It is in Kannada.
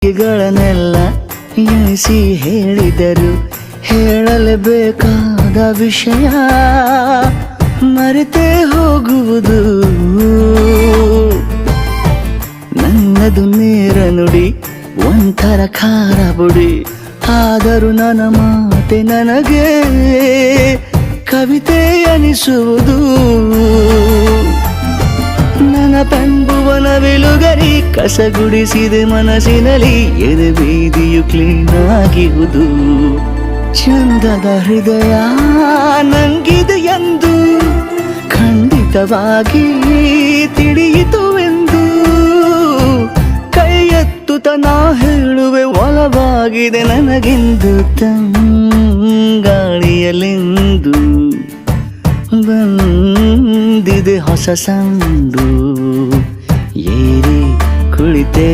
ಗಳನ್ನೆಲ್ಲ ಎಣಿಸಿ ಹೇಳಿದರು ಹೇಳಲೇಬೇಕಾದ ವಿಷಯ ಮರೆತೇ ಹೋಗುವುದು ನನ್ನದು ನೇರ ನುಡಿ ಒಂಥರ ಖಾರ ಬುಡಿ ಆದರೂ ನನ್ನ ಮಾತೆ ನನಗೆ ಕವಿತೆ ಅನಿಸುವುದು ನನ್ನ ಪೆಂಬುವನ ವಿಲುಗರಿ ಕಸಗುಡಿಸಿದೆ ಮನಸ್ಸಿನಲ್ಲಿ ಎದೆ ಬೀದಿಯು ಕ್ಲೀನ್ ಆಗಿರುವುದು ಚಂದದ ಹೃದಯ ನಂಗಿದೆ ಎಂದು ಖಂಡಿತವಾಗಿ ತಿಳಿಯಿತುವೆಂದು ಕೈ ಎತ್ತುತ್ತ ನಾ ಹೇಳುವೆ ಒಲವಾಗಿದೆ ನನಗೆಂದು ತಂಗಾಳಿಯಲೆಂದು ಬಂದಿದೆ ಹೊಸ ಸಂದು ಏರಿ ಕುಳಿತೆ